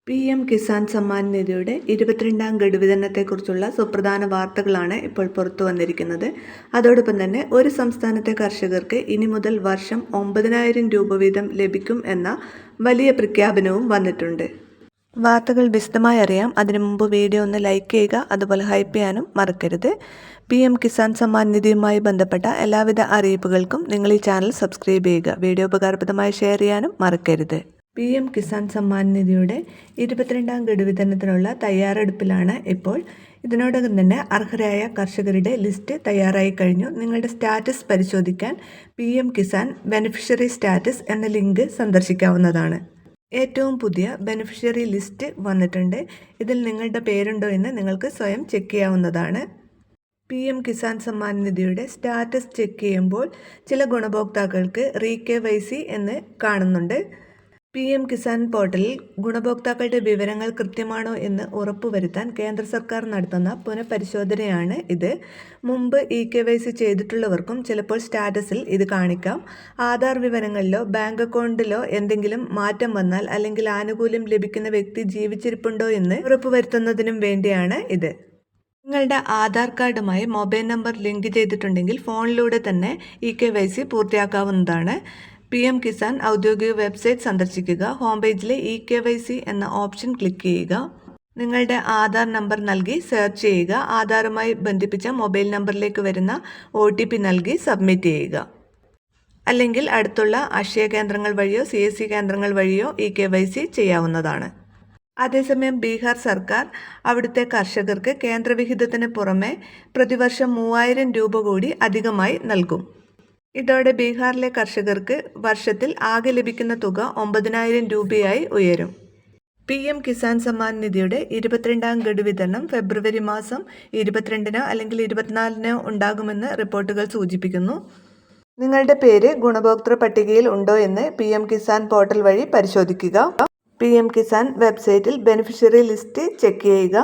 PM Kisan Samman നിധിയുടെ 22ാം ഗഡു വിതരണത്തെക്കുറിച്ചുള്ള സുപ്രധാന വാർത്തകളാണ് ഇപ്പോൾ പുറത്തു വന്നിരിക്കുന്നത്. അതോടൊപ്പം തന്നെ ഒരു സംസ്ഥാനത്തെ കർഷകർക്ക് ഇനി മുതൽ വർഷം 9,000 രൂപ വീതം ലഭിക്കും എന്ന വലിയ പ്രഖ്യാപനവും വന്നിട്ടുണ്ട്. വാർത്തകൾ വിശദമായി അറിയാം. അതിനു മുമ്പ് വീഡിയോ ഒന്ന് ലൈക്ക് ചെയ്യുക, അതുപോലെ ഹൈപ്പ് ചെയ്യാനും മറക്കരുത്. PM കിസാൻ സമ്മാൻ നിധിയുമായി ബന്ധപ്പെട്ട എല്ലാവിധ അറിയിപ്പുകൾക്കും നിങ്ങൾ ഈ ചാനൽ സബ്സ്ക്രൈബ് ചെയ്യുക. വീഡിയോ ഉപകാരപ്രദമായി ഷെയർ ചെയ്യാനും മറക്കരുത്. PM കിസാൻ സമ്മാൻ നിധിയുടെ 22ാം ഗഡു വിതരണത്തിനുള്ള തയ്യാറെടുപ്പിലാണ് ഇപ്പോൾ. ഇതിനോടകം തന്നെ അർഹരായ കർഷകരുടെ ലിസ്റ്റ് തയ്യാറായി കഴിഞ്ഞു. നിങ്ങളുടെ സ്റ്റാറ്റസ് പരിശോധിക്കാൻ PM കിസാൻ ബെനിഫിഷ്യറി സ്റ്റാറ്റസ് എന്ന ലിങ്ക് സന്ദർശിക്കാവുന്നതാണ്. ഏറ്റവും പുതിയ ബെനിഫിഷ്യറി ലിസ്റ്റ് വന്നിട്ടുണ്ട്. ഇതിൽ നിങ്ങളുടെ പേരുണ്ടോ എന്ന് നിങ്ങൾക്ക് സ്വയം ചെക്ക് ചെയ്യാവുന്നതാണ്. PM കിസാൻ സമ്മാൻ നിധിയുടെ സ്റ്റാറ്റസ് ചെക്ക് ചെയ്യുമ്പോൾ ചില ഗുണഭോക്താക്കൾക്ക് KYC എന്ന് കാണുന്നുണ്ട്. PM കിസാൻ പോർട്ടലിൽ ഗുണഭോക്താക്കളുടെ വിവരങ്ങൾ കൃത്യമാണോ എന്ന് ഉറപ്പുവരുത്താൻ കേന്ദ്ര സർക്കാർ നടത്തുന്ന പുനഃപരിശോധനയാണ് ഇത്. മുമ്പ് KYC ചെയ്തിട്ടുള്ളവർക്കും ചിലപ്പോൾ സ്റ്റാറ്റസിൽ ഇത് കാണിക്കാം. ആധാർ വിവരങ്ങളിലോ ബാങ്ക് അക്കൗണ്ടിലോ എന്തെങ്കിലും മാറ്റം വന്നാൽ അല്ലെങ്കിൽ ആനുകൂല്യം ലഭിക്കുന്ന വ്യക്തി ജീവിച്ചിരിപ്പുണ്ടോ എന്ന് ഉറപ്പുവരുത്തുന്നതിനും വേണ്ടിയാണ് ഇത്. നിങ്ങളുടെ ആധാർ കാർഡുമായി മൊബൈൽ നമ്പർ ലിങ്ക് ചെയ്തിട്ടുണ്ടെങ്കിൽ ഫോണിലൂടെ തന്നെ KYC പൂർത്തിയാക്കാവുന്നതാണ്. PM കിസാൻ ഔദ്യോഗിക വെബ്സൈറ്റ് സന്ദർശിക്കുക. ഹോം പേജിലെ KYC എന്ന ഓപ്ഷൻ ക്ലിക്ക് ചെയ്യുക. നിങ്ങളുടെ ആധാർ നമ്പർ നൽകി സെർച്ച് ചെയ്യുക. ആധാറുമായി ബന്ധിപ്പിച്ച മൊബൈൽ നമ്പറിലേക്ക് വരുന്ന OTP നൽകി സബ്മിറ്റ് ചെയ്യുക. അല്ലെങ്കിൽ അടുത്തുള്ള അക്ഷയ കേന്ദ്രങ്ങൾ വഴിയോ CSC കേന്ദ്രങ്ങൾ വഴിയോ KYC ചെയ്യാവുന്നതാണ്. അതേസമയം ബീഹാർ സർക്കാർ അവിടുത്തെ കർഷകർക്ക് കേന്ദ്രവിഹിതത്തിന് പുറമെ പ്രതിവർഷം 3,000 രൂപ കൂടി അധികമായി നൽകും. ഇതോടെ ബീഹാറിലെ കർഷകർക്ക് വർഷത്തിൽ ആകെ ലഭിക്കുന്ന തുക 9,000 രൂപയായി ഉയരും. PM കിസാൻ സമ്മാൻ നിധിയുടെ 22ാം ഗഡു വിതരണം ഫെബ്രുവരി മാസം 22-നോ അല്ലെങ്കിൽ 24-നോ ഉണ്ടാകുമെന്ന് റിപ്പോർട്ടുകൾ സൂചിപ്പിക്കുന്നു. നിങ്ങളുടെ പേര് ഗുണഭോക്തൃ പട്ടികയിൽ ഉണ്ടോ എന്ന് PM കിസാൻ പോർട്ടൽ വഴി പരിശോധിക്കുക. PM കിസാൻ വെബ്സൈറ്റിൽ ബെനിഫിഷ്യറി ലിസ്റ്റ് ചെക്ക് ചെയ്യുക.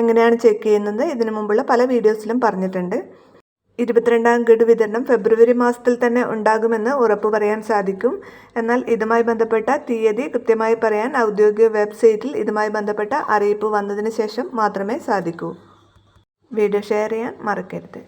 എങ്ങനെയാണ് ചെക്ക് ചെയ്യുന്നത് ഇതിനു മുമ്പുള്ള പല വീഡിയോസിലും പറഞ്ഞിട്ടുണ്ട്. 22ാം ഗഡു വിതരണം ഫെബ്രുവരി മാസത്തിൽ തന്നെ ഉണ്ടാകുമെന്ന് ഉറപ്പു പറയാൻ സാധിക്കും. എന്നാൽ ഇതുമായി ബന്ധപ്പെട്ട തീയതി കൃത്യമായി പറയാൻ ഔദ്യോഗിക വെബ്സൈറ്റിൽ ഇതുമായി ബന്ധപ്പെട്ട അറിയിപ്പ് വന്നതിന് ശേഷം മാത്രമേ സാധിക്കൂ. വീഡിയോ ഷെയർ ചെയ്യാൻ മറക്കരുത്.